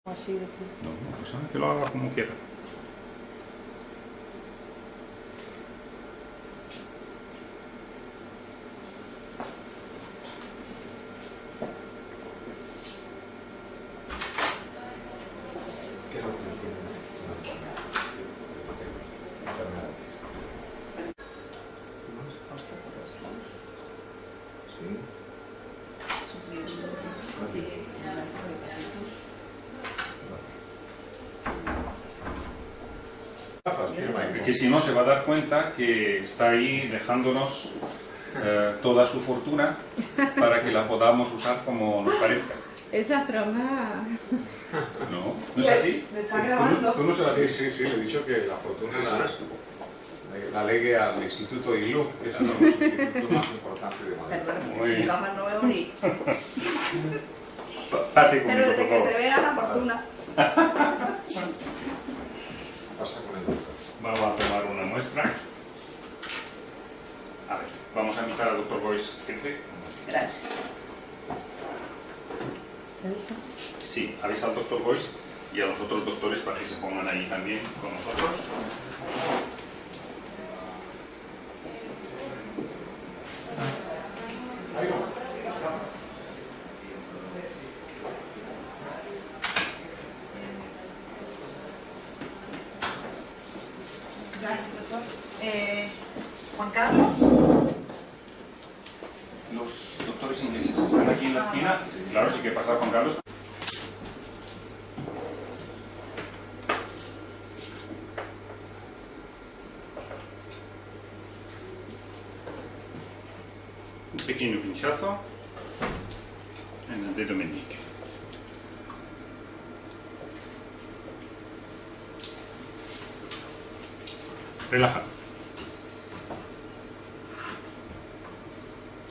Así de que... No, pues que lo haga como quiera. ¿Qué es lo que tiene enfermedades? Osteoporosis, Sí. sufriendo de hepatitis. Que si no se va a dar cuenta que está ahí dejándonos toda su fortuna para que la podamos usar como nos parezca. Esa broma... ¿No? ¿No es así? ¿Me está grabando? ¿Tú no se la dices? Sí, le he dicho que la fortuna la legue al Instituto ILU, que es uno de los institutos más importantes de Madrid. Perdón, Muy si bien. vamos no veo ni... Pase conmigo, Pero desde por que favor. se vea la fortuna. Pasa con el doctor. Vamos a tomar una muestra. A ver, vamos a invitar al doctor Boyce. Gracias. ¿Te aviso? Sí, avisa al doctor Boyce y a los otros doctores para que se pongan ahí también con nosotros. Ahí no. Gracias, doctor. Juan Carlos. Los doctores ingleses que están aquí en la esquina, claro, sí que pasa Juan Carlos. Un pequeño pinchazo en el dedo meñique. Relaja.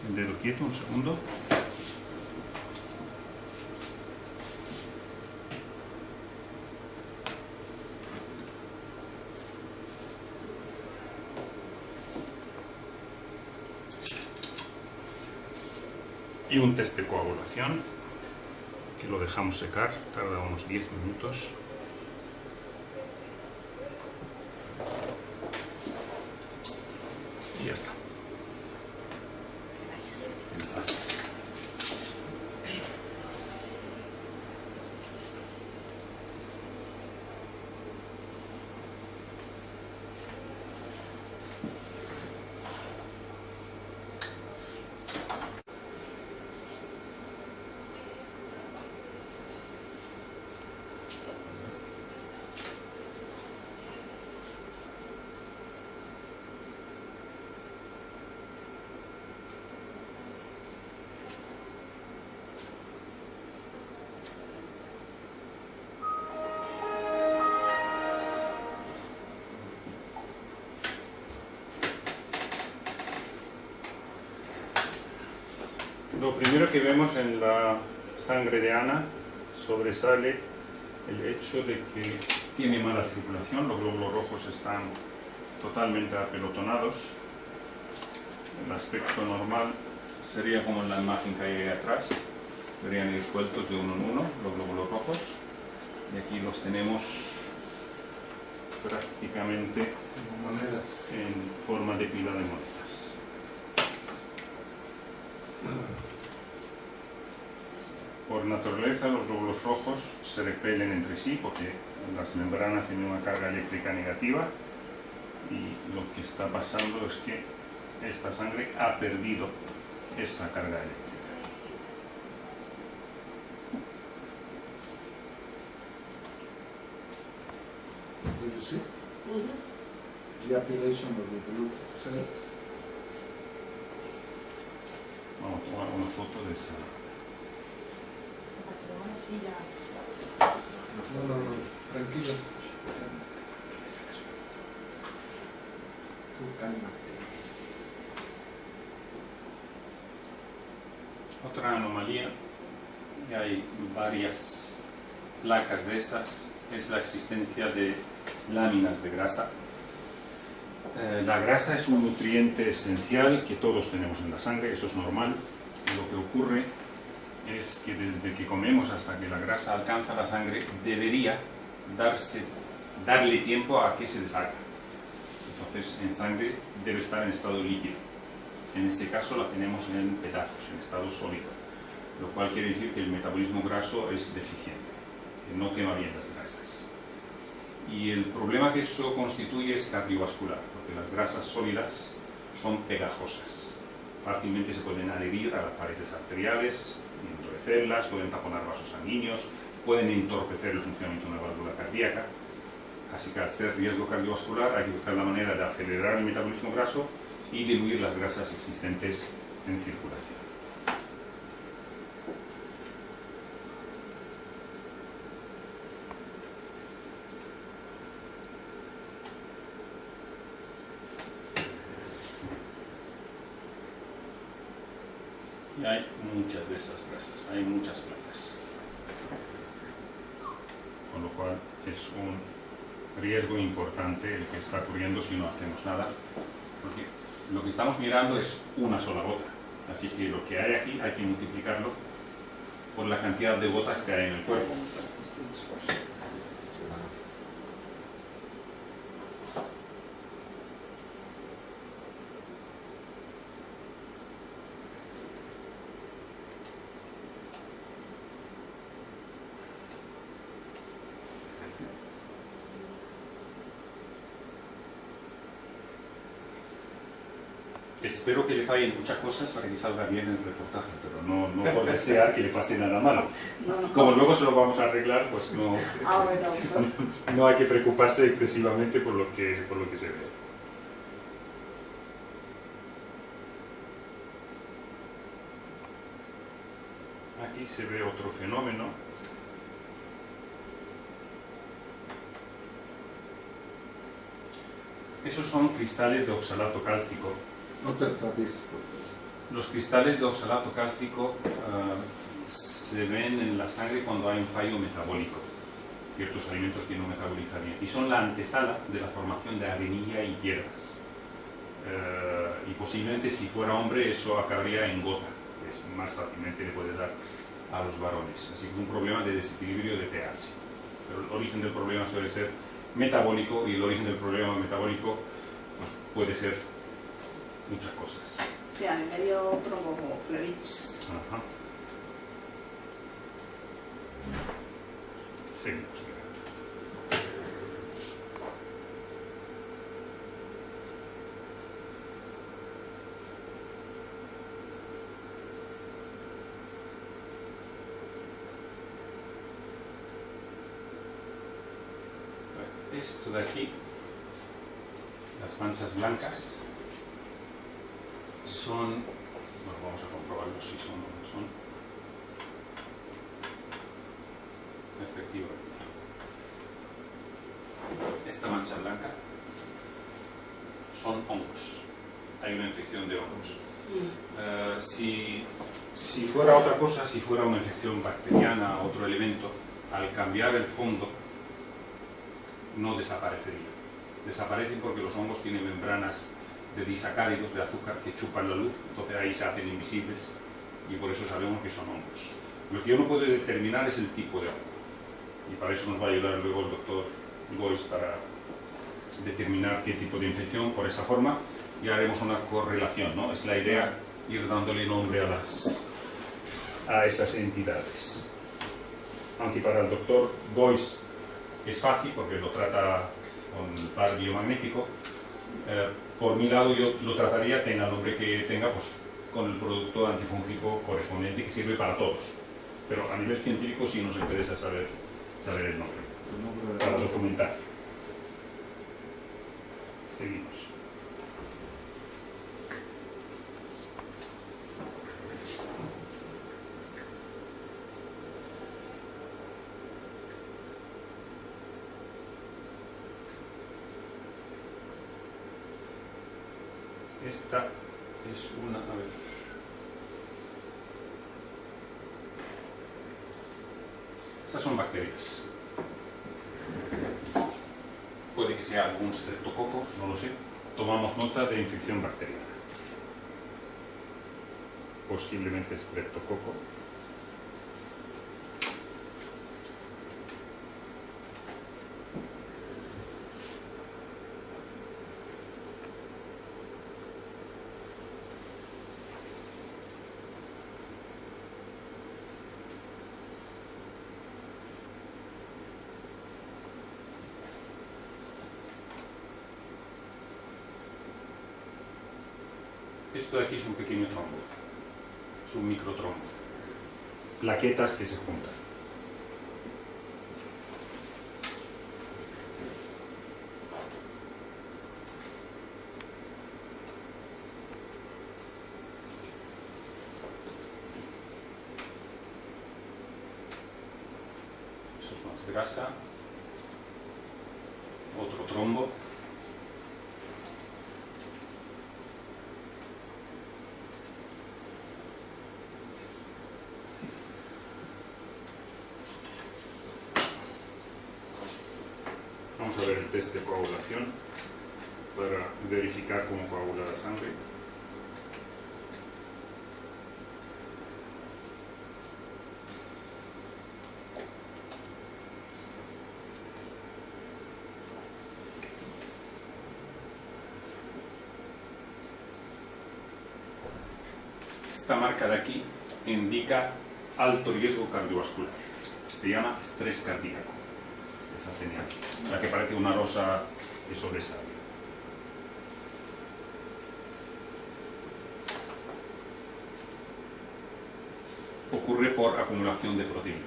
El dedo quieto, un segundo. Y un test de coagulación, que lo dejamos secar, tarda unos 10 minutos. Y ya está. Gracias. Lo primero que vemos en la sangre de Ana sobresale el hecho de que tiene mala circulación, los glóbulos rojos están totalmente apelotonados. El aspecto normal sería como en la imagen que hay ahí atrás, deberían ir sueltos de uno en uno los glóbulos rojos, y aquí los tenemos prácticamente Monedas. en forma de pila de monedas. Por naturaleza los glóbulos rojos se repelen entre sí porque las membranas tienen una carga eléctrica negativa, y lo que está pasando es que esta sangre ha perdido esa carga eléctrica. Do you see? The appellation of the blue cells. Vamos a tomar una foto de esa. No, tranquilo. Tú cálmate. Otra anomalía, y hay varias placas de esas, es la existencia de láminas de grasa. La grasa es un nutriente esencial que todos tenemos en la sangre, eso es normal. Lo que ocurre es que desde que comemos hasta que la grasa alcanza la sangre debería darle tiempo a que se deshaga. Entonces en sangre debe estar en estado líquido. En este caso la tenemos en pedazos, en estado sólido, lo cual quiere decir que el metabolismo graso es deficiente, que no quema bien las grasas. Y el problema que eso constituye es cardiovascular, porque las grasas sólidas son pegajosas. Fácilmente se pueden adherir a las paredes arteriales, endurecerlas, pueden taponar vasos sanguíneos, pueden entorpecer el funcionamiento de una válvula cardíaca. Así que al ser riesgo cardiovascular hay que buscar la manera de acelerar el metabolismo graso y diluir las grasas existentes en circulación. Y hay muchas de esas grasas, hay muchas placas. Con lo cual es un riesgo importante el que está ocurriendo si no hacemos nada, porque lo que estamos mirando es una sola gota, así que lo que hay aquí hay que multiplicarlo por la cantidad de gotas que hay en el cuerpo. Espero que le fallen muchas cosas para que salga bien el reportaje, pero no por desear que le pase nada malo. Como luego se lo vamos a arreglar, pues no, no hay que preocuparse excesivamente por lo que se ve. Aquí se ve otro fenómeno. Esos son cristales de oxalato cálcico. No te tapes. Los cristales de oxalato cálcico se ven en la sangre cuando hay un fallo metabólico, ciertos alimentos que no metabolizan bien, y son la antesala de la formación de arenilla y piedras. Y posiblemente si fuera hombre eso acabaría en gota, que es más fácilmente le puede dar a los varones. Así que es un problema de desequilibrio de pH. Pero el origen del problema suele ser metabólico, y el origen del problema metabólico pues, puede ser muchas cosas. Sí, en medio tromboflebitis. Ajá. Seguimos mirando. Esto de aquí, las manchas blancas, son, bueno, vamos a comprobarlo si son o no son, efectivamente. Esta mancha blanca son hongos, hay una infección de hongos. Si fuera otra cosa, si fuera una infección bacteriana, otro elemento, al cambiar el fondo no desaparecería. Desaparecen porque los hongos tienen membranas de disacáridos, de azúcar, que chupan la luz, entonces ahí se hacen invisibles y por eso sabemos que son hongos. Lo que yo no puedo determinar es el tipo de hongo, y para eso nos va a ayudar luego el doctor Gois para determinar qué tipo de infección por esa forma, y haremos una correlación, ¿no? Es la idea ir dándole nombre a esas entidades. Aunque para el doctor Gois es fácil porque lo trata con el par biomagnético, por mi lado yo lo trataría, tenga el nombre que tenga, pues con el producto antifúngico correspondiente que sirve para todos. Pero a nivel científico sí nos interesa saber el nombre, para documentar. Seguimos. Esta es una, a ver, estas son bacterias. Puede que sea algún streptococo, no lo sé. Tomamos nota de infección bacteriana. Posiblemente streptococo. Esto de aquí es un pequeño trombo, es un microtrombo. Plaquetas que se juntan. Eso es más grasa. Otro trombo. Vamos a ver el test de coagulación para verificar cómo coagula la sangre. Esta marca de aquí indica alto riesgo cardiovascular. Se llama estrés cardíaco. Esa señal, la que parece una rosa que sobresale. Ocurre por acumulación de proteína.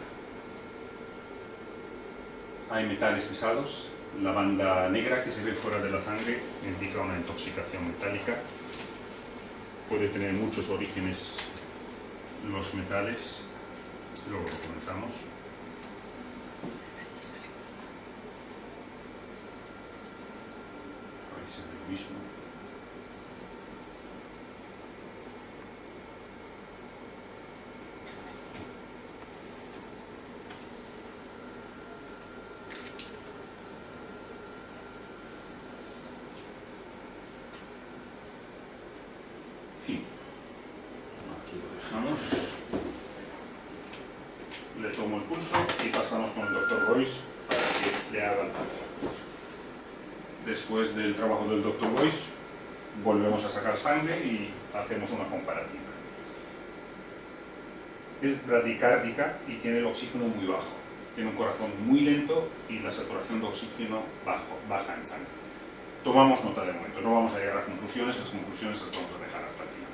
Hay metales pesados. La banda negra que se ve fuera de la sangre indica una intoxicación metálica. Puede tener muchos orígenes los metales. Luego lo comenzamos. Es lo mismo. Fin. Aquí lo dejamos. Le tomo el pulso y pasamos con el Dr. Boyce para que le haga el fallo. Después del trabajo del Dr. Boyce, volvemos a sacar sangre y hacemos una comparativa. Es bradicárdica y tiene el oxígeno muy bajo. Tiene un corazón muy lento y la saturación de oxígeno baja en sangre. Tomamos nota de momento, no vamos a llegar a conclusiones, las conclusiones las vamos a dejar hasta el final.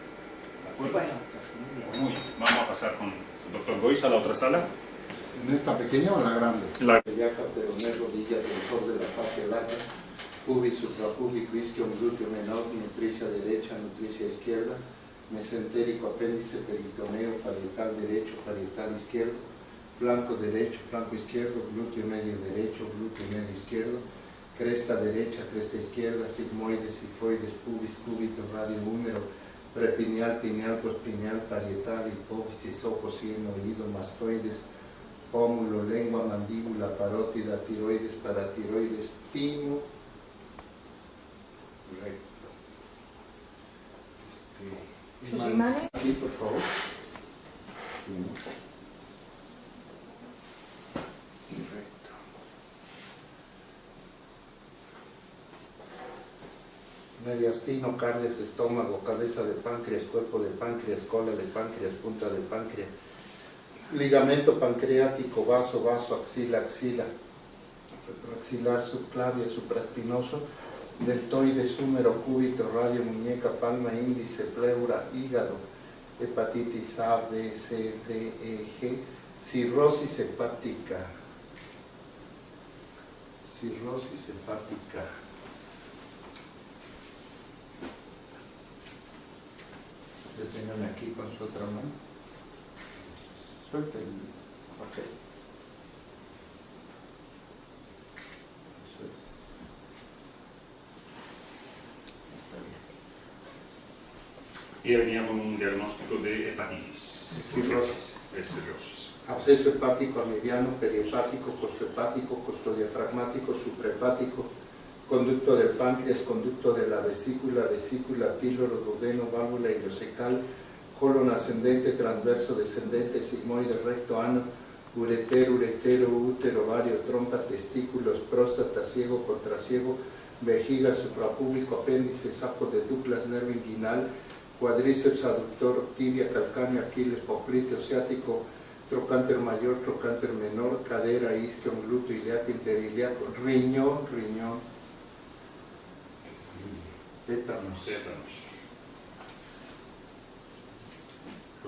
¿De acuerdo? Bueno, Muy bien. Vamos a pasar con el Dr. Boyce a la otra sala. ¿En esta pequeña o en la grande? La Yaca, peroné, rodilla, tensor de la fascia lata, pubis, suprapúbico, isquion, glúteo menor, nutricia derecha, nutricia izquierda, mesentérico, apéndice, peritoneo, parietal derecho, parietal izquierdo, flanco derecho, flanco izquierdo, glúteo medio derecho, glúteo medio izquierdo, cresta derecha, cresta izquierda, sigmoides, sifoides, pubis, cúbito, radio húmero, prepineal, pineal, postpineal, parietal, hipófisis, ojo, sien, oído, mastoides, pómulo, lengua, mandíbula, parótida, tiroides, paratiroides, timo, recto. ¿Sus imanes? Aquí, por favor. Timo. Y recto. Mediastino, cardias, estómago, cabeza de páncreas, cuerpo de páncreas, cola de páncreas, punta de páncreas, ligamento pancreático, vaso, axila, retroaxilar, subclavia, supraespinoso, deltoides, húmero, cúbito, radio, muñeca, palma, índice, pleura, hígado, hepatitis A, B, C, D, E, G, cirrosis hepática. Cirrosis hepática. Deténgame aquí con su otra mano. Suelta el... Ok. Eso es. Está bien. y venía con un diagnóstico de hepatitis. Cirrosis. De cirrosis. Absceso hepático mediano, perihepático, costohepático, costodiafragmático, suprahepático, conducto del páncreas, conducto de la vesícula, vesícula, píloro, duodeno, válvula ileocecal, colon ascendente, transverso, descendente, sigmoide, recto, ano, uretero, útero, ovario, trompa, testículos, próstata, ciego, contraciego, vejiga, suprapúbico, apéndice, saco de Douglas, nervio inguinal, cuadríceps, aductor, tibia, calcáneo, Aquiles, popliteo, ciático, trocánter mayor, trocánter menor, cadera, isquion, glúteo, ilíaco, interiliaco, riñón, tétanos.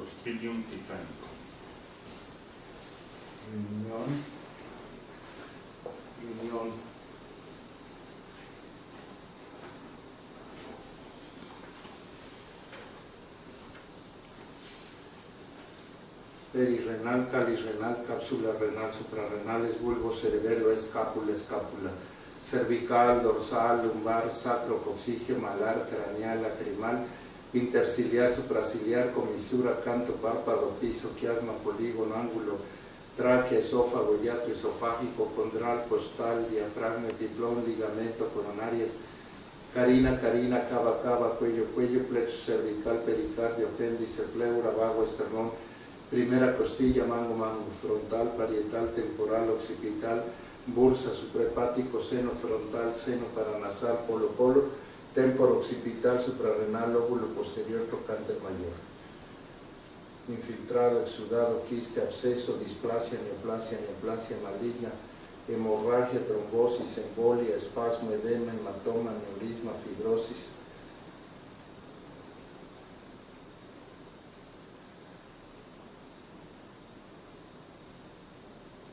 Clostridium titanicum. Unión. Perirrenal, calisrenal, cápsula renal, suprarrenales, bulbo, cerebelo, escápula, escápula, cervical, dorsal, lumbar, sacro, coxigio, malar, craneal, lacrimal, interciliar, supraciliar, comisura, canto, párpado, piso, quiasma, polígono, ángulo, tráquea, esófago, hiato esofágico, condral, costal, diafragma, epiplón, ligamento, coronarias, carina, carina, cava, cava, cuello, cuello, plexo cervical, pericardio, apéndice, pleura, vago, esternón, primera costilla, mango, mango, frontal, parietal, temporal, occipital, bursa, suprahepático, seno frontal, seno paranasal, polo, polo, témporo occipital, suprarrenal, lóbulo posterior, trocánter mayor. Infiltrado, exudado, quiste, absceso, displasia, neoplasia maligna, hemorragia, trombosis, embolia, espasmo, edema, hematoma, aneurisma, fibrosis.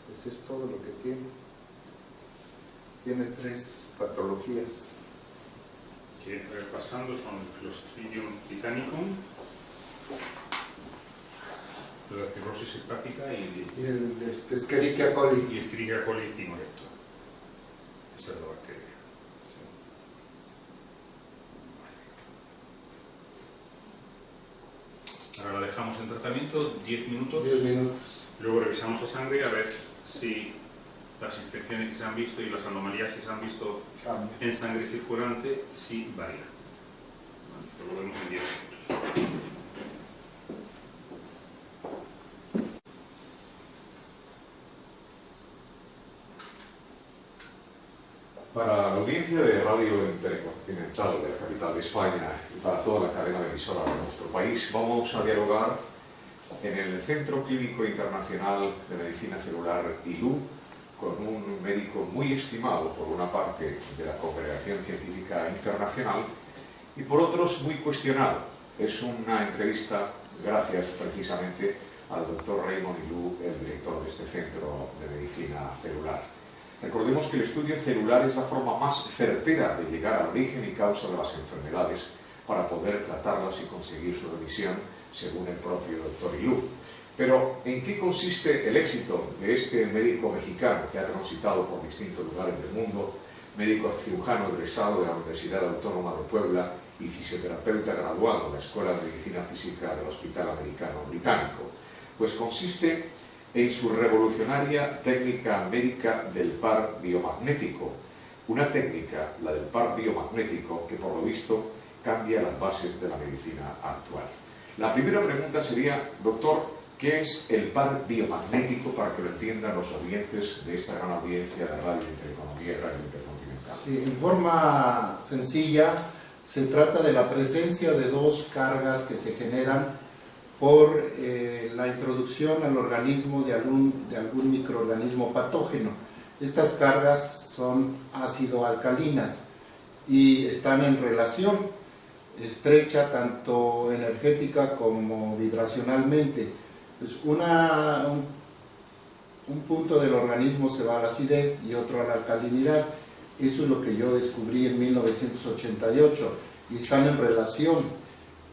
Pues es todo lo que tiene. Tiene 3 patologías. Que repasando son Clostridium titanicum, la cirrosis hepática y El Escherichia coli. Escherichia coli timorecto. Esa es la bacteria. Sí. Ahora la dejamos en tratamiento 10 minutos. 10 minutos. Luego revisamos la sangre a ver si las infecciones que se han visto y las anomalías que se han visto en sangre circulante sí varían. Lo volvemos en 10 minutos. Para la audiencia de Radio Intercontinental de la capital de España y para toda la cadena de emisoras de nuestro país, vamos a dialogar en el Centro Clínico Internacional de Medicina Celular ILU con un médico muy estimado por una parte de la Congregación Científica Internacional y por otros muy cuestionado. Es una entrevista gracias precisamente al doctor Raymond ILU, el director de este Centro de Medicina Celular. Recordemos que el estudio celular es la forma más certera de llegar al origen y causa de las enfermedades para poder tratarlas y conseguir su remisión, según el propio doctor ILU. Pero, ¿en qué consiste el éxito de este médico mexicano que ha transitado por distintos lugares del mundo, médico cirujano egresado de la Universidad Autónoma de Puebla y fisioterapeuta graduado en la Escuela de Medicina Física del Hospital Americano Británico? Pues consiste en su revolucionaria técnica médica del par biomagnético, una técnica, la del par biomagnético, que por lo visto cambia las bases de la medicina actual. La primera pregunta sería, doctor, ¿qué es el par biomagnético para que lo entiendan los oyentes de esta gran audiencia de Radio Intereconomía y Radio Intercontinental? Sí, en forma sencilla, se trata de la presencia de 2 cargas que se generan por la introducción al organismo de algún microorganismo patógeno. Estas cargas son ácido-alcalinas y están en relación estrecha tanto energética como vibracionalmente. Pues un punto del organismo se va a la acidez y otro a la alcalinidad. Eso es lo que yo descubrí en 1988 y están en relación.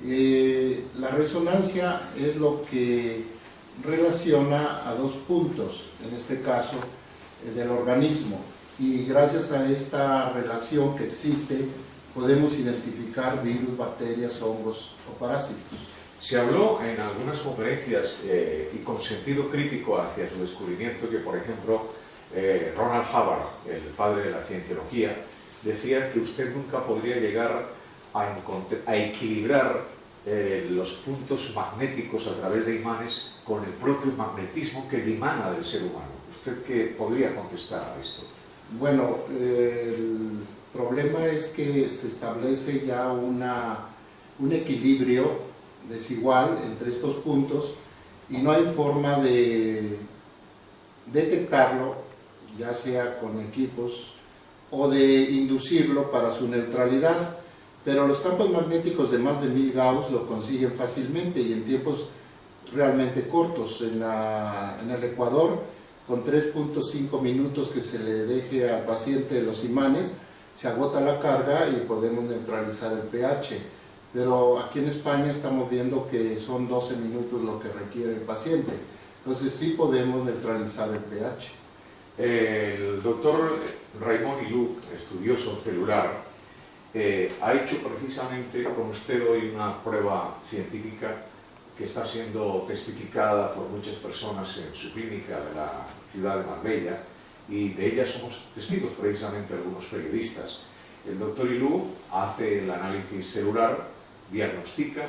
La resonancia es lo que relaciona a 2 puntos, en este caso del organismo, y gracias a esta relación que existe podemos identificar virus, bacterias, hongos o parásitos. Se habló en algunas conferencias y con sentido crítico hacia su descubrimiento que, por ejemplo, Ronald Hubbard, el padre de la cienciología, decía que usted nunca podría llegar a equilibrar los puntos magnéticos a través de imanes con el propio magnetismo que dimana del ser humano. ¿Usted qué podría contestar a esto? Bueno, el problema es que se establece ya un equilibrio desigual entre estos puntos y no hay forma de detectarlo, ya sea con equipos o de inducirlo para su neutralidad. Pero los campos magnéticos de más de 1000 Gauss lo consiguen fácilmente y en tiempos realmente cortos. En el Ecuador, con 3.5 minutos que se le deje al paciente los imanes, se agota la carga y podemos neutralizar el pH. Pero aquí en España estamos viendo que son 12 minutos lo que requiere el paciente. Entonces sí podemos neutralizar el pH. El doctor Raymond Ilú, estudioso celular, ha hecho precisamente con usted hoy una prueba científica que está siendo testificada por muchas personas en su clínica de la ciudad de Marbella, y de ella somos testigos precisamente algunos periodistas. El doctor Ilú hace el análisis celular, diagnostica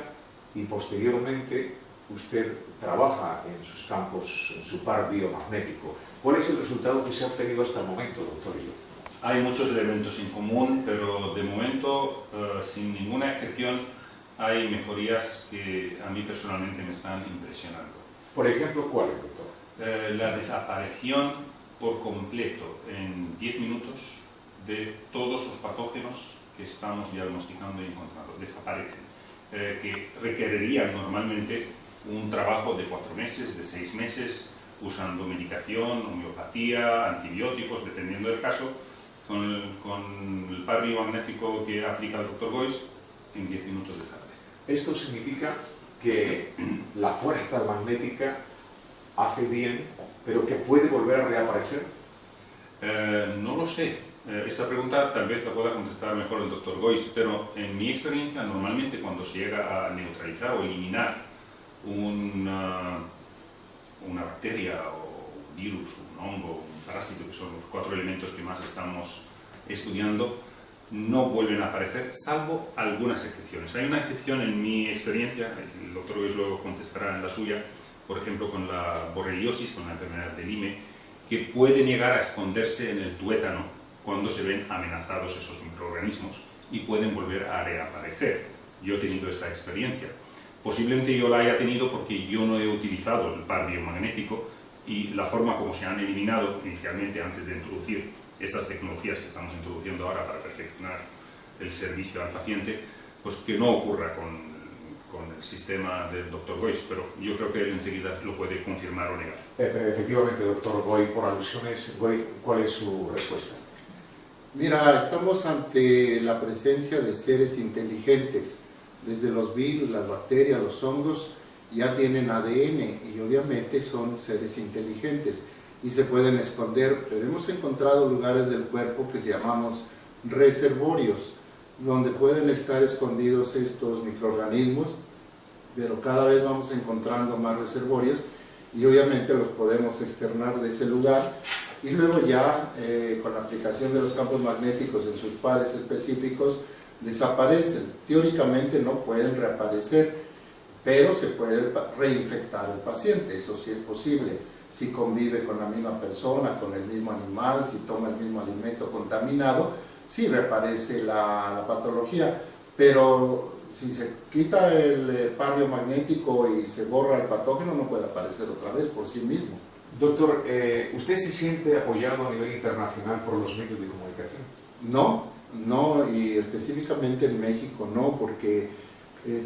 y posteriormente usted trabaja en sus campos, en su par biomagnético. ¿Cuál es el resultado que se ha obtenido hasta el momento, doctor Ilú? Hay muchos elementos en común, pero de momento, sin ninguna excepción, hay mejorías que a mí personalmente me están impresionando. Por ejemplo, ¿cuáles, doctor? La desaparición por completo en 10 minutos de todos los patógenos que estamos diagnosticando y encontrando. Desaparecen, que requerirían normalmente un trabajo de 4 meses, de 6 meses, usando medicación, homeopatía, antibióticos, dependiendo del caso. Con el par biomagnético que aplica el Dr. Gois, en 10 minutos desaparece. Esto significa que la fuerza magnética hace bien, pero que puede volver a reaparecer. No lo sé. Esta pregunta tal vez la pueda contestar mejor el Dr. Gois, pero en mi experiencia, normalmente cuando se llega a neutralizar o eliminar una bacteria o un virus, un hongo, un parásito, que son los 4 elementos que más estamos estudiando, no vuelven a aparecer, salvo algunas excepciones. Hay una excepción en mi experiencia, el doctor Gois lo contestará en la suya, por ejemplo con la borreliosis, con la enfermedad de Lyme, que puede llegar a esconderse en el tuétano cuando se ven amenazados esos microorganismos y pueden volver a reaparecer. Yo he tenido esta experiencia. Posiblemente yo la haya tenido porque yo no he utilizado el par biomagnético, y la forma como se han eliminado inicialmente antes de introducir estas tecnologías que estamos introduciendo ahora para perfeccionar el servicio al paciente, pues que no ocurra con el sistema del Dr. Gois, pero yo creo que él enseguida lo puede confirmar o negar. Efectivamente, doctor Gois, por alusiones, Gois, ¿cuál es su respuesta? Mira, estamos ante la presencia de seres inteligentes. Desde los virus, las bacterias, los hongos, ya tienen ADN y obviamente son seres inteligentes y se pueden esconder, pero hemos encontrado lugares del cuerpo que llamamos reservorios, donde pueden estar escondidos estos microorganismos, pero cada vez vamos encontrando más reservorios y obviamente los podemos externar de ese lugar, y luego ya con la aplicación de los campos magnéticos en sus pares específicos desaparecen. Teóricamente no pueden reaparecer, pero se puede reinfectar el paciente, eso sí es posible, si convive con la misma persona, con el mismo animal, si toma el mismo alimento contaminado, sí reaparece la patología, pero si se quita el par biomagnético y se borra el patógeno, no puede aparecer otra vez por sí mismo. Doctor, ¿usted se siente apoyado a nivel internacional por los medios de comunicación? No, y específicamente en México no, porque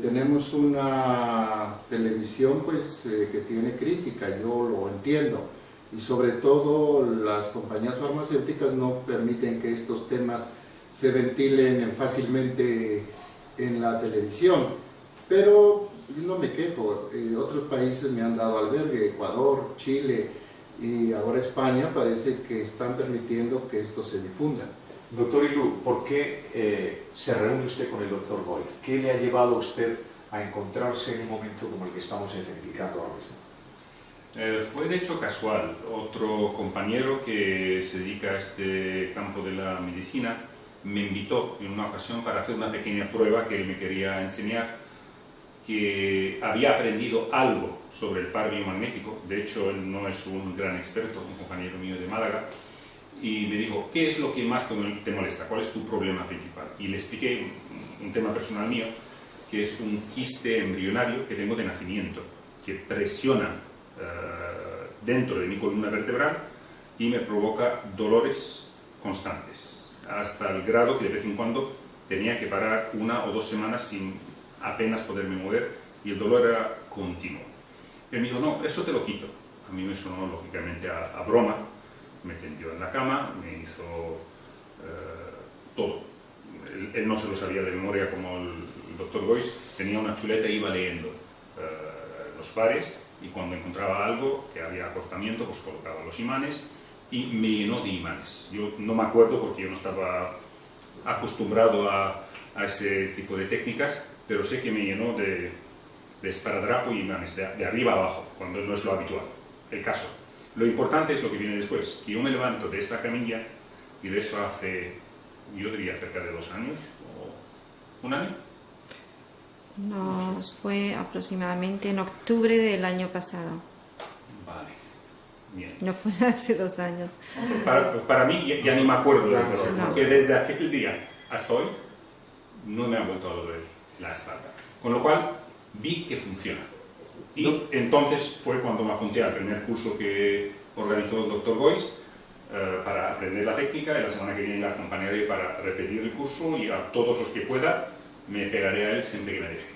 tenemos una televisión pues, que tiene crítica, yo lo entiendo, y sobre todo las compañías farmacéuticas no permiten que estos temas se ventilen fácilmente en la televisión, pero no me quejo. Otros países me han dado albergue, Ecuador, Chile y ahora España, parece que están permitiendo que esto se difunda. Doctor Ilú, ¿por qué se reúne usted con el doctor Gois? ¿Qué le ha llevado a usted a encontrarse en un momento como el que estamos identificando ahora mismo? Fue de hecho casual. Otro compañero que se dedica a este campo de la medicina me invitó en una ocasión para hacer una pequeña prueba que él me quería enseñar, que había aprendido algo sobre el par biomagnético. De hecho, él no es un gran experto, un compañero mío de Málaga, y me dijo, ¿qué es lo que más te molesta? ¿Cuál es tu problema principal? Y le expliqué un tema personal mío, que es un quiste embrionario que tengo de nacimiento, que presiona dentro de mi columna vertebral y me provoca dolores constantes, hasta el grado que de vez en cuando tenía que parar 1 o 2 semanas sin apenas poderme mover, y el dolor era continuo. Él me dijo, no, eso te lo quito. A mí me sonó lógicamente a broma, me tendió en la cama, me hizo todo. Él no se lo sabía de memoria como el doctor Gois, tenía una chuleta y iba leyendo los pares, y cuando encontraba algo que había acortamiento, pues colocaba los imanes y me llenó de imanes. Yo no me acuerdo porque yo no estaba acostumbrado a ese tipo de técnicas, pero sé que me llenó de esparadrapo y imanes, de arriba a abajo, cuando no es lo habitual, el caso. Lo importante es lo que viene después, que yo me levanto de esta camilla, y de eso hace, yo diría, cerca de 2 años, o 1 año. Nos fue aproximadamente en octubre del año pasado. Vale, bien. No fue hace 2 años. Para mí ya ni me acuerdo de eso, No. porque desde aquel día hasta hoy no me ha vuelto a doler la espalda. Con lo cual vi que funciona. Y entonces fue cuando me apunté al primer curso que organizó el Dr. Gois para aprender la técnica, y la semana que viene la acompañaré para repetir el curso, y a todos los que pueda me pegaré a él siempre que me deje.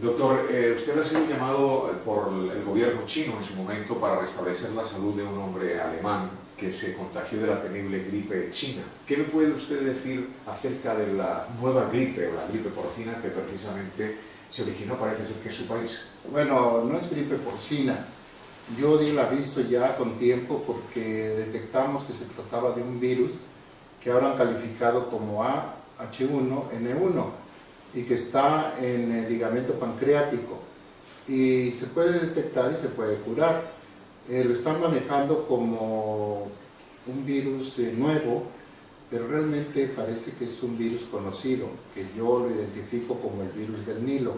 Doctor, usted ha sido llamado por el gobierno chino en su momento para restablecer la salud de un hombre alemán que se contagió de la temible gripe china. ¿Qué me puede usted decir acerca de la nueva gripe, o la gripe porcina, que precisamente se originó, parece ser que en su país? Bueno, no es gripe porcina. Yo di el aviso ya con tiempo porque detectamos que se trataba de un virus que ahora han calificado como H1N1 y que está en el ligamento pancreático, y se puede detectar y se puede curar. Lo están manejando como un virus nuevo, pero realmente parece que es un virus conocido, que yo lo identifico como el virus del Nilo.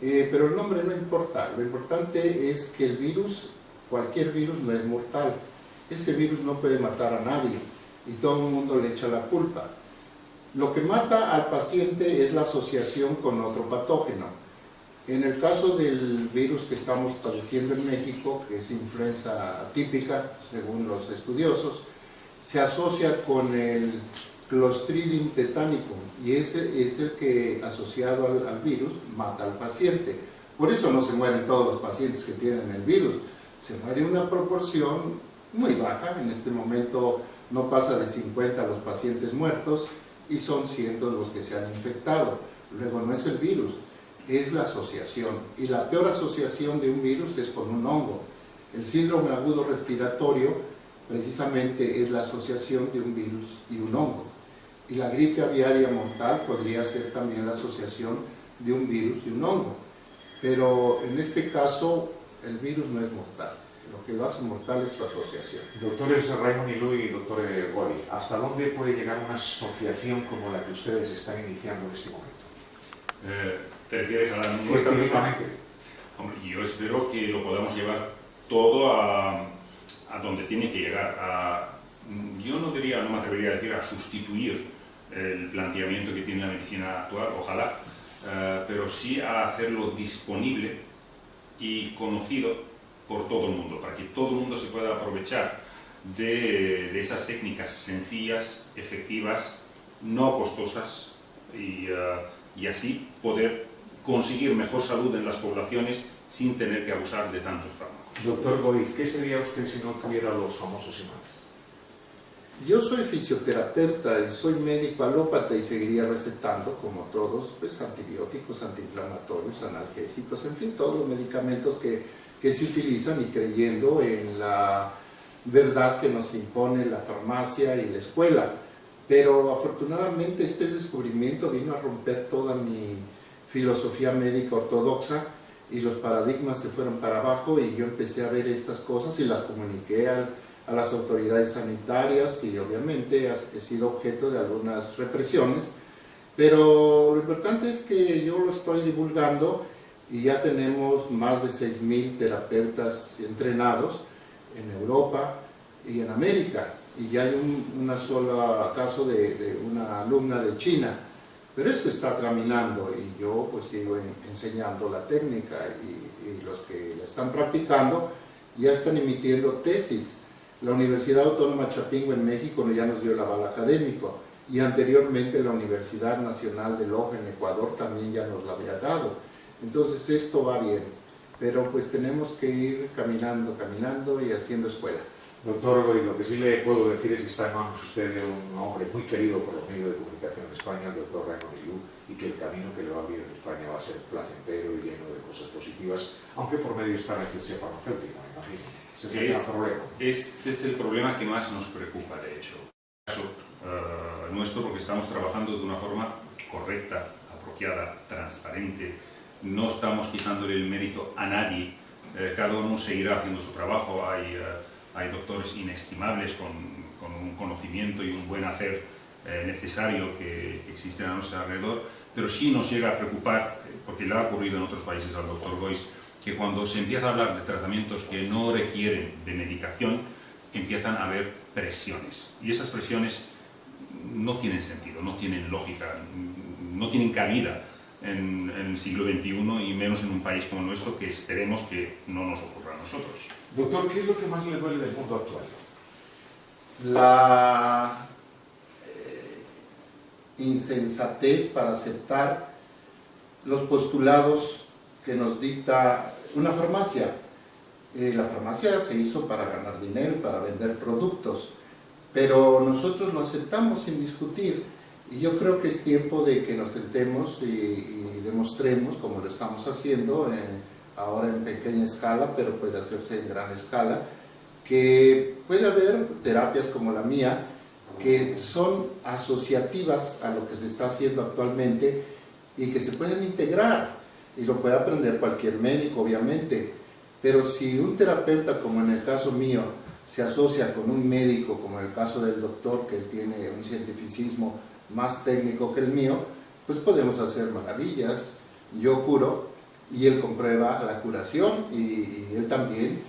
Pero el nombre no importa, lo importante es que el virus, cualquier virus, no es mortal. Ese virus no puede matar a nadie y todo el mundo le echa la culpa. Lo que mata al paciente es la asociación con otro patógeno. En el caso del virus que estamos padeciendo en México, que es influenza atípica, según los estudiosos, se asocia con el Clostridium tetanicum, y ese es el que, asociado al virus, mata al paciente. Por eso no se mueren todos los pacientes que tienen el virus, se muere una proporción muy baja. En este momento no pasa de 50 los pacientes muertos, y son cientos los que se han infectado. Luego no es el virus, es la asociación, y la peor asociación de un virus es con un hongo. El síndrome agudo respiratorio precisamente es la asociación de un virus y un hongo, y la gripe aviaria mortal podría ser también la asociación de un virus y un hongo, pero en este caso el virus no es mortal. Lo que lo hace mortal es su asociación. Doctores Raymond Ilú y doctor Gois, ¿hasta dónde puede llegar una asociación como la que ustedes están iniciando en este momento? ¿Te refieres a la nuestra persona? Hombre, yo espero que lo podamos llevar todo a donde tiene que llegar. Yo no me atrevería a decir a sustituir el planteamiento que tiene la medicina actual, ojalá, pero sí a hacerlo disponible y conocido por todo el mundo, para que todo el mundo se pueda aprovechar de esas técnicas sencillas, efectivas, no costosas, y así poder conseguir mejor salud en las poblaciones sin tener que abusar de tantos fármacos. Doctor Gois, ¿qué sería usted si no tuviera los famosos imanes? Yo soy fisioterapeuta y soy médico alópata, y seguiría recetando, como todos, pues, antibióticos, antiinflamatorios, analgésicos, en fin, todos los medicamentos que se utilizan, y creyendo en la verdad que nos impone la farmacia y la escuela. Pero afortunadamente este descubrimiento vino a romper toda mi filosofía médica ortodoxa, y los paradigmas se fueron para abajo, y yo empecé a ver estas cosas y las comuniqué a las autoridades sanitarias, y obviamente he sido objeto de algunas represiones, pero lo importante es que yo lo estoy divulgando, y ya tenemos más de 6,000 terapeutas entrenados en Europa y en América, y ya hay un solo caso de una alumna de China. Pero esto está caminando, y yo pues sigo enseñando la técnica, y los que la están practicando ya están emitiendo tesis. La Universidad Autónoma Chapingo en México ya nos dio el aval académico, y anteriormente la Universidad Nacional de Loja en Ecuador también ya nos la había dado. Entonces esto va bien, pero pues tenemos que ir caminando, caminando y haciendo escuela. Doctor Goy, lo que sí le puedo decir es que está en manos usted de un hombre muy querido por los medios de comunicación en España, el doctor Raymond Ilú, y que el camino que le va a abrir en España va a ser placentero y lleno de cosas positivas, aunque por medio de esta emergencia farmacéutica, me imagino. Ese es el gran problema. Este es el problema que más nos preocupa, de hecho. En el caso nuestro, porque estamos trabajando de una forma correcta, apropiada, transparente, no estamos quitándole el mérito a nadie, cada uno seguirá haciendo su trabajo, hay doctores inestimables con un conocimiento y un buen hacer necesario que existen a nuestro alrededor, pero sí nos llega a preocupar, porque le ha ocurrido en otros países al doctor Gois, que cuando se empieza a hablar de tratamientos que no requieren de medicación, empiezan a haber presiones. Y esas presiones no tienen sentido, no tienen lógica, no tienen cabida en el siglo XXI y menos en un país como el nuestro, que esperemos que no nos ocurra a nosotros. Doctor, ¿qué es lo que más le duele del mundo actual? La insensatez para aceptar los postulados que nos dicta una farmacia. La farmacia se hizo para ganar dinero, para vender productos, pero nosotros lo aceptamos sin discutir, y yo creo que es tiempo de que nos sentemos y demostremos, como lo estamos haciendo ahora en pequeña escala, pero puede hacerse en gran escala, que puede haber terapias como la mía que son asociativas a lo que se está haciendo actualmente y que se pueden integrar, y lo puede aprender cualquier médico, obviamente, pero si un terapeuta, como en el caso mío, se asocia con un médico, como en el caso del doctor, que tiene un cientificismo más técnico que el mío, pues podemos hacer maravillas. Yo curo y él comprueba la curación, y él también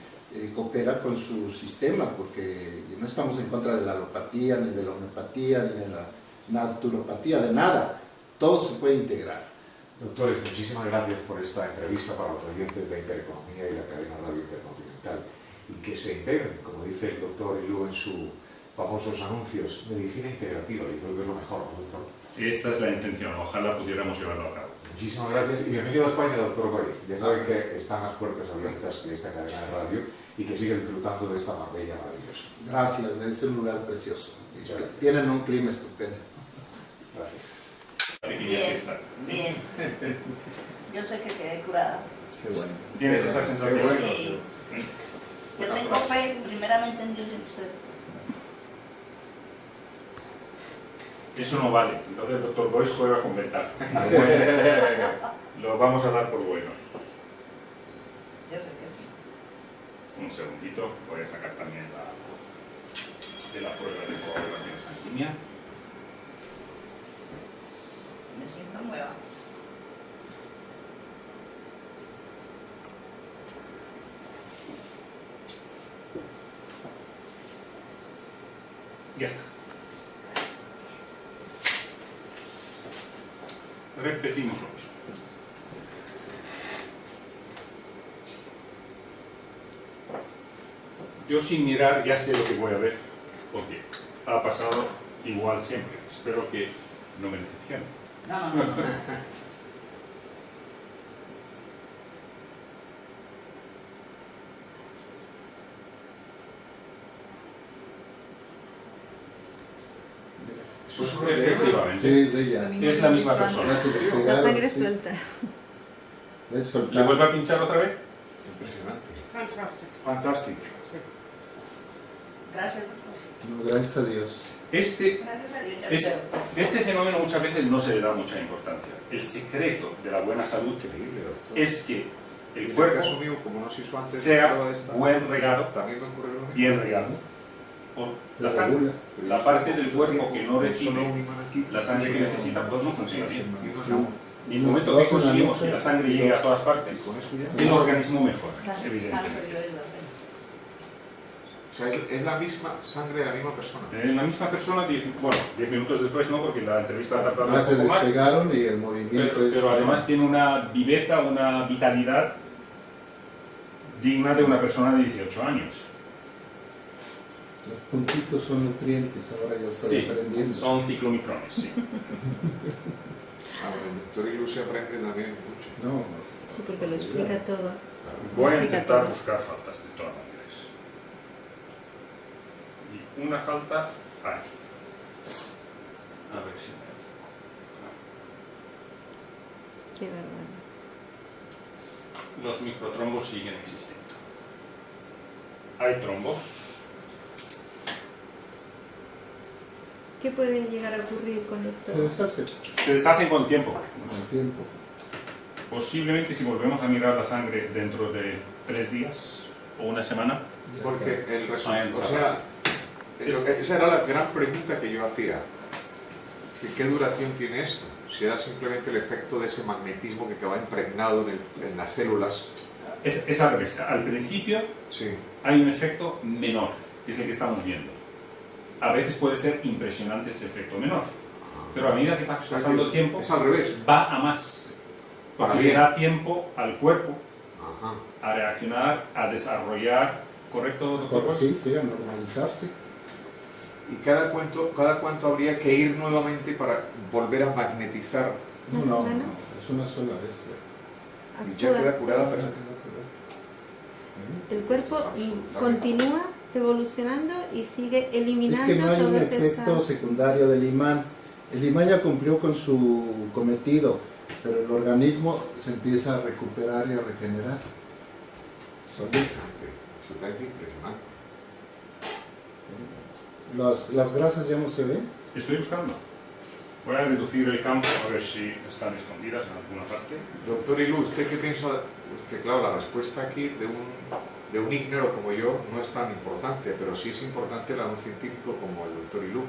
coopera con su sistema, porque no estamos en contra de la alopatía, ni de la homeopatía, ni de la naturopatía, de nada. Todo se puede integrar. Doctores, muchísimas gracias por esta entrevista para los oyentes de Intereconomía y la cadena Radio Intercontinental, y que se integren, como dice el doctor Ilú en sus famosos anuncios, medicina integrativa, y creo que es lo mejor, ¿no, doctor? Esta es la intención, ojalá pudiéramos llevarlo a cabo. Muchísimas gracias y bienvenido a España, doctor Goiz. Ya saben que están las puertas abiertas de esta cadena de radio y que sigue disfrutando de esta Marbella maravillosa. Gracias, es un lugar precioso. Tienen un clima estupendo. Gracias. Bien. Yo sé que quedé curada. Qué bueno. ¿Tienes esa sensación? Qué bueno. Sí. Yo tengo fe primeramente en Dios y en usted. Eso no vale. Entonces el doctor Gois juega con ventaja. Lo vamos a dar por bueno. Yo sé que sí. Un segundito, voy a sacar también de la prueba de coagulación sanguínea. Me siento nueva. Ya está. Repetimos lo mismo. Yo sin mirar ya sé lo que voy a ver, porque ha pasado igual siempre. Espero que no me decepcione. No. Efectivamente. Sí, sí, ya. Es la misma persona. Ya se La despegaron, sangre sí. suelta. Es soltar. ¿Le vuelvo a pinchar otra vez? Es impresionante. Fantástico. Fantástico. Gracias, doctor. No, gracias a Dios. Gracias a Dios. Ya Este espero. fenómeno muchas veces no se le da mucha importancia. El secreto de la buena salud Increíble, doctor. es que el En el cuerpo caso mío, como no se hizo antes sea la prueba de esta, buen regado, también me ocurre lo mismo. bien regado, por la Se sangre. regula. Pero La yo parte estoy del poco cuerpo tiempo que no con recibe solo un imán aquí, la sangre que solo necesita, pues no funciona bien. Y Y en el momento que conseguimos que la sangre llegue a todas partes, con eso ya. el organismo mejora, Descanso evidentemente. yo en las venas. O sea, es la misma sangre de la misma persona. En la misma persona, 10 minutos después no, porque la entrevista ha tardado Ya un se poco más, despegaron y el movimiento es... pero además tiene una viveza, una vitalidad digna de una persona de 18 años. Los puntitos son nutrientes, ahora yo estoy Sí, aprendiendo. son ciclomicrones, sí. El doctor Ilú se aprende también mucho. No, Sí, porque lo explica todo. Voy a Explica intentar todo. buscar faltas de todas maneras. Y una falta hay. A ver si me Qué verdad. los microtrombos siguen existiendo. Hay trombos. ¿Qué puede llegar a ocurrir con se esto? deshace Se deshacen con tiempo. con el tiempo. Posiblemente si volvemos a mirar la sangre dentro de 3 días o una semana. Ya Porque está. el resultado, el o sea, esa era la gran pregunta que yo hacía. ¿Qué duración tiene esto? Si era simplemente el efecto de ese magnetismo que quedaba impregnado en las células. Es al revés. Al principio Sí. hay un efecto menor, que es el que estamos viendo. A veces puede ser impresionante ese efecto menor, pero a medida que va O sea, pasando que el tiempo, es al revés. va a más. Para Porque le bien. da tiempo al cuerpo Ajá. a reaccionar, a desarrollar, ¿correcto, doctor? Ross? Sí, sí, a normalizarse. ¿Y cada cuánto habría que ir nuevamente para volver a magnetizar? No, ¿Una no, semana? no, es una sola vez. Y ya queda curada? Ya. El cuerpo Absolutamente. continúa evolucionando y sigue Es eliminando que no hay un todas efecto esas... secundario del imán. El imán ya cumplió con su cometido, pero el organismo se empieza a recuperar y a regenerar. Solito. Eso está impresionante. Las grasas ya no se ven. Estoy buscando. Voy a reducir el campo a ver si están escondidas en alguna parte. Doctor Ilú, ¿usted qué piensa? Que claro, la respuesta aquí de un ígnero como yo no es tan importante, pero sí es importante la de un científico como el doctor Ilú.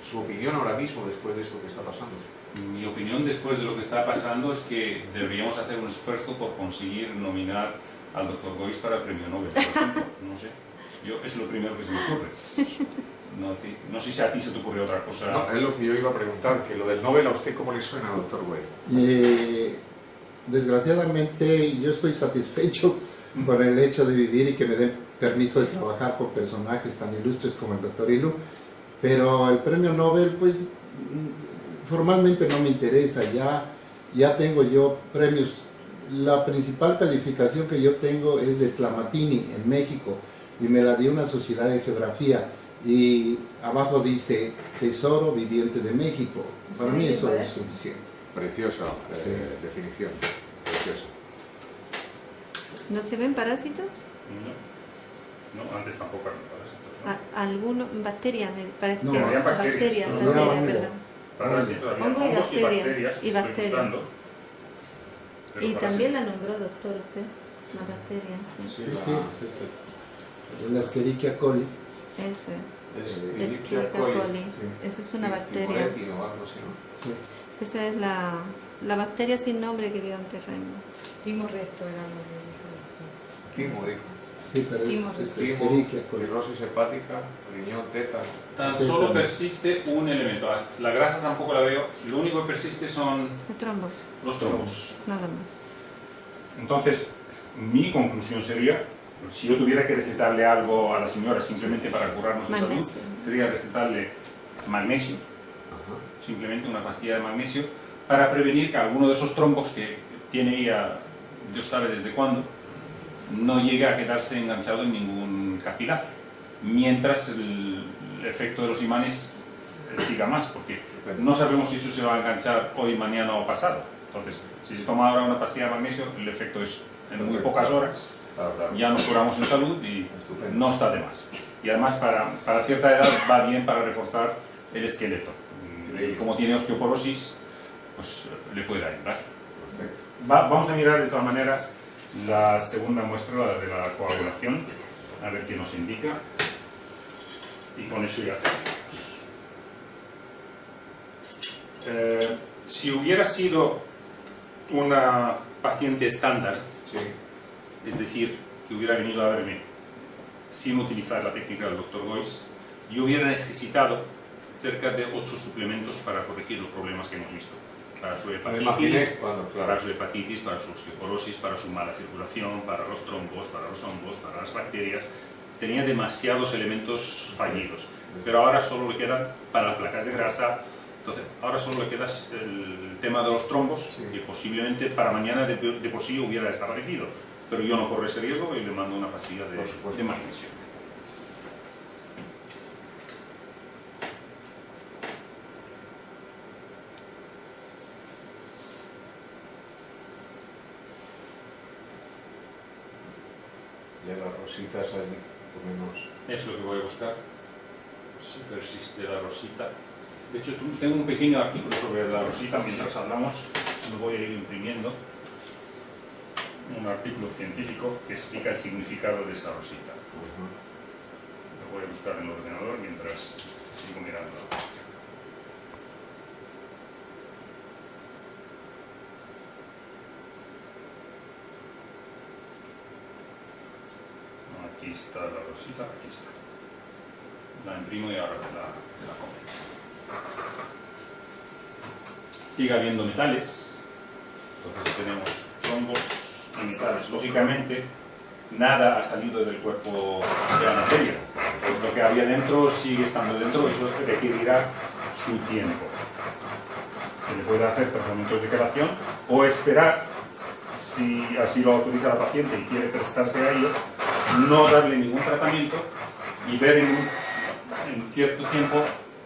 Su opinión ahora mismo después de esto que está pasando. Mi opinión después de lo que está pasando es que deberíamos hacer un esfuerzo por conseguir nominar al Dr. Gois para el premio Nobel, por ejemplo. No sé. Yo, es lo primero que se me ocurre. No sé si a ti se te ocurre otra cosa. No, es lo que yo iba a preguntar, que lo del Nobel a usted cómo le suena, doctor Güey. Desgraciadamente yo estoy satisfecho con el hecho de vivir y que me den permiso de trabajar con personajes tan ilustres como el Dr. Ilú, pero el premio Nobel pues formalmente no me interesa, ya tengo yo premios. La principal calificación que yo tengo es de Tlamatini en México y me la dio una sociedad de geografía y abajo dice Tesoro Viviente de México. Para mí eso es suficiente. Preciosa definición, preciosa. ¿No se ven parásitos? No, antes tampoco eran parásitos, ¿no? Algunos, bacterias, me parece No, que había bacterias, bacterias, ¿no? bacterias, No, perdón. Parásitos, había Hongo y hongos bacterias, bacterias que y estoy bacterias. buscando, pero Y parásitos. también la nombró doctor usted, las bacterias, sí. Sí. La Escherichia coli. Eso es. Escherichia Escherichia coli. Esa es una bacteria. Timoretti o algo así, ¿no? Sí. Esa es la bacteria sin nombre que vive en terreno. Timo Recto era lo que dijo. Timo, dijo. Sí, pero Timo, es Timo, Escherichia coli. cirrosis hepática, riñón, tétano. Tan solo persiste un elemento. La grasa tampoco la veo. Lo único que persiste son De trombos, los trombos. nada más. Entonces, mi conclusión sería, si yo tuviera que recetarle algo a la señora simplemente para curarnos de salud, Magnesio. sería recetarle magnesio, Ajá. simplemente una pastilla de magnesio, para prevenir que alguno de esos trombos que tiene ella, Dios sabe desde cuándo, no llegue a quedarse enganchado en ningún capilar, mientras el efecto de los imanes siga más, porque no sabemos si eso se va a enganchar hoy, mañana o pasado. Entonces, si se toma ahora una pastilla de magnesio, el efecto es en muy pocas horas, Claro. ya nos curamos en salud y Estupendo. no está de más. Y además para cierta edad va bien para reforzar el esqueleto. Y como tiene osteoporosis, pues le puede ayudar. Perfecto. Vamos a mirar de todas maneras la segunda muestra, la de la coagulación, a ver qué nos indica. Y con eso ya tenemos. Si hubiera sido una paciente estándar, Sí. es decir, que hubiera venido a verme sin utilizar la técnica del Dr. Gois, yo hubiera necesitado cerca de 8 suplementos para corregir los problemas que hemos visto. para su Me imaginé hepatitis, cuando, claro. para su hepatitis, para su osteoporosis, para su mala circulación, para los trombos, para los hongos, para las bacterias. Tenía demasiados elementos fallidos, pero ahora solo le quedan para las placas de grasa. Entonces, ahora solo le queda el tema de los trombos, Sí. que posiblemente para mañana de por sí hubiera desaparecido, pero yo no corro ese riesgo y le mando una pastilla Por supuesto. de magnesio. Ya las rositas ahí, por lo menos. Es lo que voy a buscar, si persiste la rosita. De hecho, tengo un pequeño artículo sobre la rosita, mientras hablamos lo voy a ir imprimiendo. Un artículo científico que explica el significado de esa rosita. Lo voy a buscar en el ordenador mientras sigo mirando. Aquí está la rosita, aquí está. La imprimo y ahora te la comento. Sigue habiendo metales, entonces tenemos trombos y metales. Lógicamente, nada ha salido del cuerpo de la materia. Pues lo que había dentro sigue estando dentro, eso requerirá su tiempo. Se le puede hacer tratamientos de quelación o esperar, si así lo autoriza la paciente y quiere prestarse a ello, no darle ningún tratamiento y ver en cierto tiempo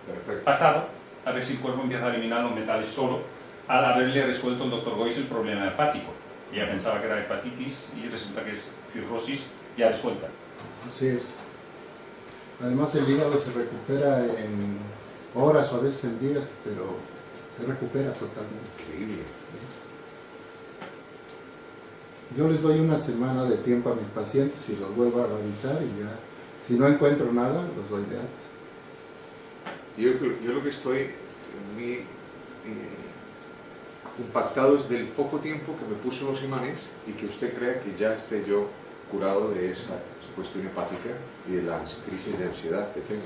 Perfecto. pasado a ver si el cuerpo empieza a eliminar los metales solo, al haberle resuelto el doctor Gois el problema hepático. Ella pensaba que era hepatitis y resulta que es cirrosis ya resuelta. Así es. Además el hígado se recupera en horas o a veces en días, pero se recupera totalmente. Increíble. Yo les doy una semana de tiempo a mis pacientes y los vuelvo a revisar y ya, si no encuentro nada, los doy de alta. Yo lo que estoy muy impactado es del poco tiempo que me puso los imanes y que usted crea que ya esté yo curado de esa cuestión hepática y de la crisis de ansiedad que tengo.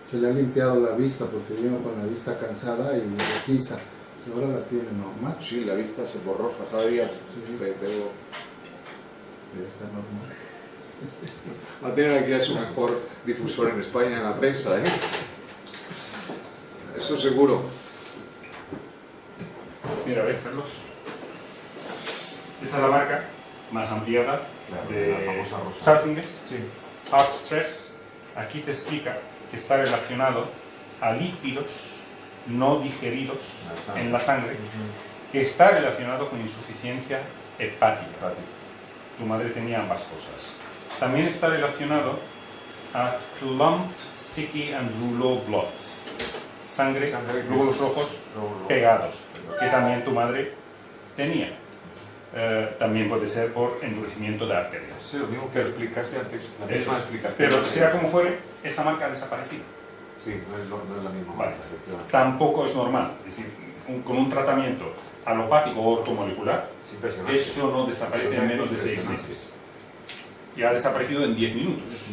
Se le ha limpiado la vista porque vino con la vista cansada y rojiza. Y ahora la tiene normal. Sí, la vista se borrosa cada día, pero Ya está normal. va a tener aquí a su mejor difusor en España en la prensa, ¿eh? Eso seguro. Mira, ¿ves, Carlos? Esta es la marca más ampliada de la famosa rosa. Salsinges. Sí. Heart Stress. Aquí te explica que está relacionado a lípidos no digeridos en la sangre, que está relacionado con insuficiencia hepática. Tu madre tenía ambas cosas. También está relacionado a clumped, sticky and rouleau blood. Sangre, glóbulos rojos pegados, que también tu madre tenía. También puede ser por endurecimiento de arterias. Sí, lo mismo que explicaste antes, la Eso misma es. explicación. Pero sea como fuere, esa marca ha desaparecido. Sí, no es la misma Vale. marca, efectivamente. Tampoco es normal. Es decir, con un tratamiento alopático o ortomolecular, Es impresionante. eso no desaparece en menos de 6 meses. Y ha desaparecido en 10 minutos.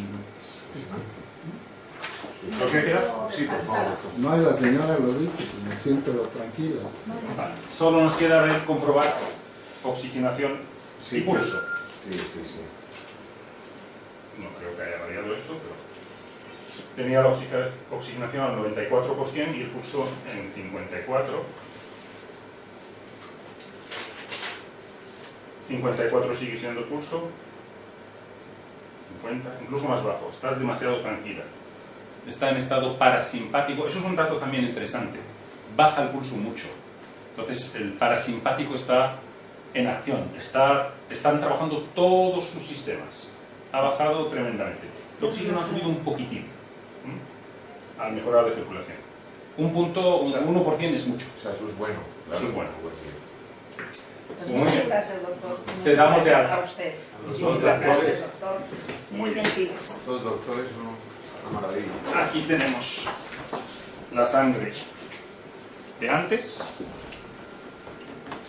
¿Lo que queda? Sí, por favor, doctor. No, y la señora lo dice, pues me siento tranquila. Vale. Solo nos queda ver, comprobar oxigenación y pulso. Sí. No creo que haya variado esto, pero tenía la oxigenación al 94% y el pulso en 54. 54 sigue siendo el pulso. 50, incluso más bajo. Estás demasiado tranquila. Está en estado parasimpático. Eso es un dato también interesante. Baja el pulso mucho. Entonces el parasimpático está en acción. Están trabajando todos sus sistemas. Ha bajado tremendamente. El oxígeno ha subido un poquitín. Al mejorar la circulación. Un 1% es mucho. O sea, eso es bueno. claro. Eso es bueno. Pues Muy muchas bien. gracias, doctor. Te Muchas damos de gracias alta. a usted. A los Muchísimas dos gracias, doctores. doctor. Muy Muy bien. gentiles. Estos doctores son una maravilla. Aquí tenemos la sangre de antes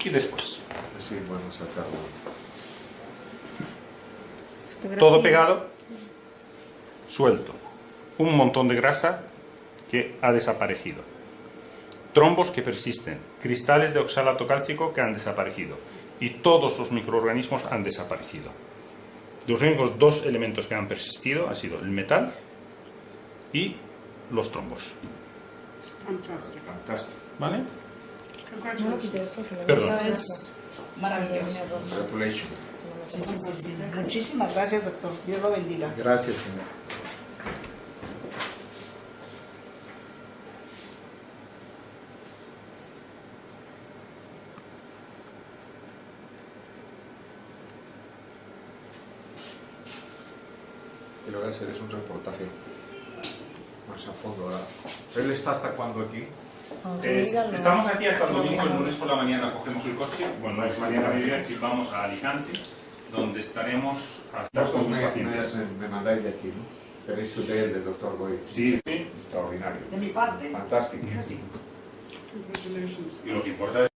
y después. Sí, bueno, sacarlo. Todo pegado, suelto. Un montón de grasa que ha desaparecido. trombos que persisten, cristales de oxalato cálcico que han desaparecido y todos los microorganismos han desaparecido. Los únicos dos elementos que han persistido han sido el metal y los trombos. Fantastic. Fantástico. ¿Vale? No lo quité Congratulations. esto, que le Perdón. voy a Eso es maravilloso. Congratulations. Sí, sí, sí, sí. Muchísimas gracias, doctor. Dios lo bendiga. Gracias, señor. Y lo que voy a hacer es un reportaje más a fondo ahora. ¿Él está hasta cuándo aquí? Aunque me digan, no. Estamos aquí hasta el No, domingo, el no. lunes por la mañana cogemos el coche, bueno, es mañana mediodía y vamos a Alicante, donde estaremos hasta Vosotros con los pacientes. me mandáis de aquí, ¿no? Tenéis su mail del doctor Goiz. Sí, sí, Extraordinario. De mi parte, Fantástico. sí. Congratulations. y lo que importa es